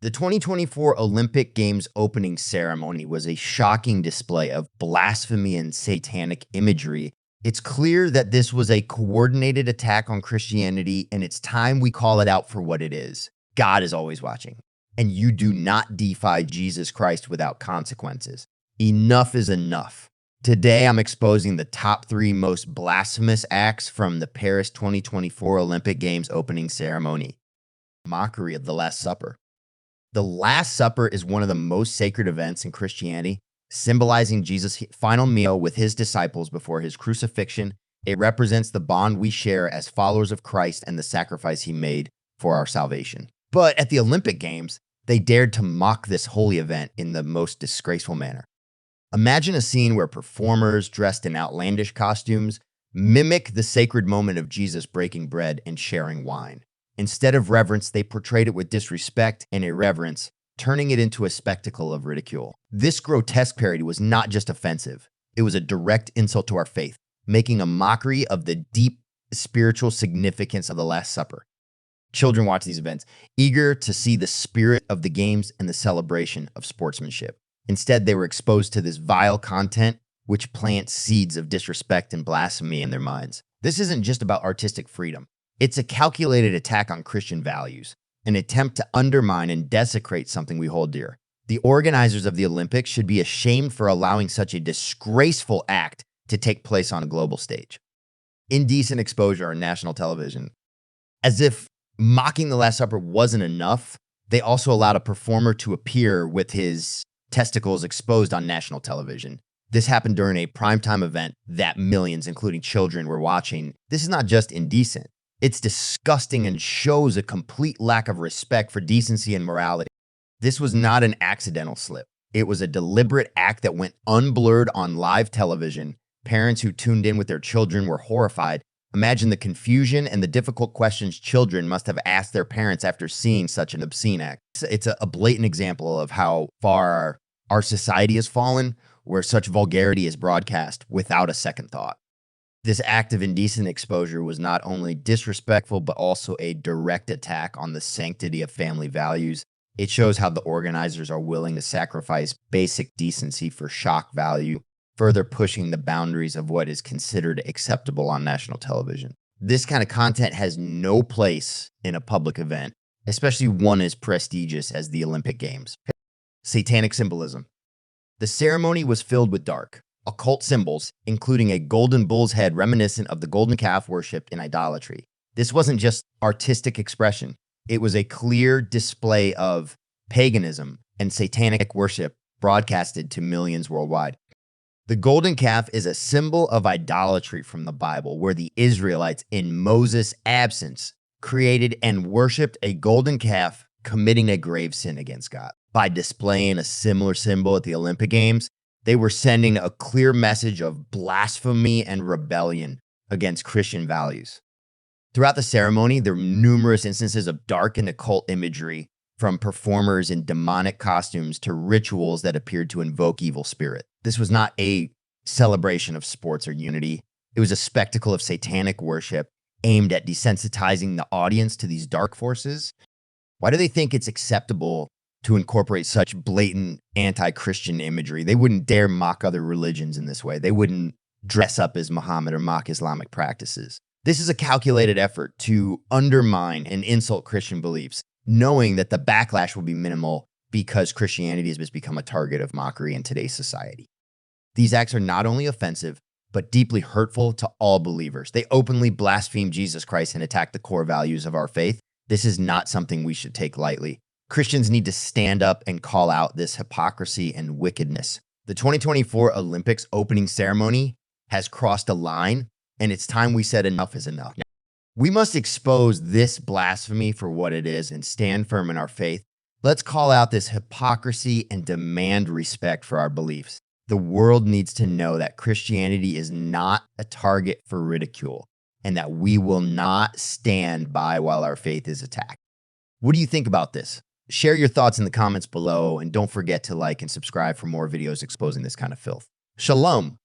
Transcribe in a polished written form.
The 2024 Olympic Games opening ceremony was a shocking display of blasphemy and satanic imagery. It's clear that this was a coordinated attack on Christianity, and it's time we call it out for what it is. God is always watching, and you do not defy Jesus Christ without consequences. Enough is enough. Today, I'm exposing the top 3 most blasphemous acts from the Paris 2024 Olympic Games opening ceremony. Mockery of the Last Supper. The Last Supper is one of the most sacred events in Christianity, symbolizing Jesus' final meal with his disciples before his crucifixion. It represents the bond we share as followers of Christ and the sacrifice he made for our salvation. But at the Olympic Games, they dared to mock this holy event in the most disgraceful manner. Imagine a scene where performers dressed in outlandish costumes mimic the sacred moment of Jesus breaking bread and sharing wine. Instead of reverence, they portrayed it with disrespect and irreverence, turning it into a spectacle of ridicule. This grotesque parody was not just offensive, it was a direct insult to our faith, making a mockery of the deep spiritual significance of the Last Supper. Children watch these events, eager to see the spirit of the games and the celebration of sportsmanship. Instead, they were exposed to this vile content, which plants seeds of disrespect and blasphemy in their minds. This isn't just about artistic freedom. It's a calculated attack on Christian values, an attempt to undermine and desecrate something we hold dear. The organizers of the Olympics should be ashamed for allowing such a disgraceful act to take place on a global stage. Indecent exposure on national television. As if mocking the Last Supper wasn't enough, they also allowed a performer to appear with his testicles exposed on national television. This happened during a primetime event that millions, including children, were watching. This is not just indecent. It's disgusting and shows a complete lack of respect for decency and morality. This was not an accidental slip. It was a deliberate act that went unblurred on live television. Parents who tuned in with their children were horrified. Imagine the confusion and the difficult questions children must have asked their parents after seeing such an obscene act. It's a blatant example of how far our society has fallen, where such vulgarity is broadcast without a second thought. This act of indecent exposure was not only disrespectful, but also a direct attack on the sanctity of family values. It shows how the organizers are willing to sacrifice basic decency for shock value, further pushing the boundaries of what is considered acceptable on national television. This kind of content has no place in a public event, especially one as prestigious as the Olympic Games. Satanic symbolism. The ceremony was filled with dark, occult symbols, including a golden bull's head reminiscent of the golden calf worshipped in idolatry. This wasn't just artistic expression. It was a clear display of paganism and satanic worship broadcasted to millions worldwide. The golden calf is a symbol of idolatry from the Bible, where the Israelites, in Moses' absence, created and worshipped a golden calf, committing a grave sin against God. By displaying a similar symbol at the Olympic Games, they were sending a clear message of blasphemy and rebellion against Christian values. Throughout the ceremony, there were numerous instances of dark and occult imagery, from performers in demonic costumes to rituals that appeared to invoke evil spirit. This was not a celebration of sports or unity. It was a spectacle of satanic worship aimed at desensitizing the audience to these dark forces. Why do they think it's acceptable to incorporate such blatant anti-Christian imagery? They wouldn't dare mock other religions in this way. They wouldn't dress up as Muhammad or mock Islamic practices. This is a calculated effort to undermine and insult Christian beliefs, knowing that the backlash will be minimal because Christianity has become a target of mockery in today's society. These acts are not only offensive, but deeply hurtful to all believers. They openly blaspheme Jesus Christ and attack the core values of our faith. This is not something we should take lightly. Christians need to stand up and call out this hypocrisy and wickedness. The 2024 Olympics opening ceremony has crossed a line, and it's time we said enough is enough. We must expose this blasphemy for what it is and stand firm in our faith. Let's call out this hypocrisy and demand respect for our beliefs. The world needs to know that Christianity is not a target for ridicule and that we will not stand by while our faith is attacked. What do you think about this? Share your thoughts in the comments below, and don't forget to like and subscribe for more videos exposing this kind of filth. Shalom.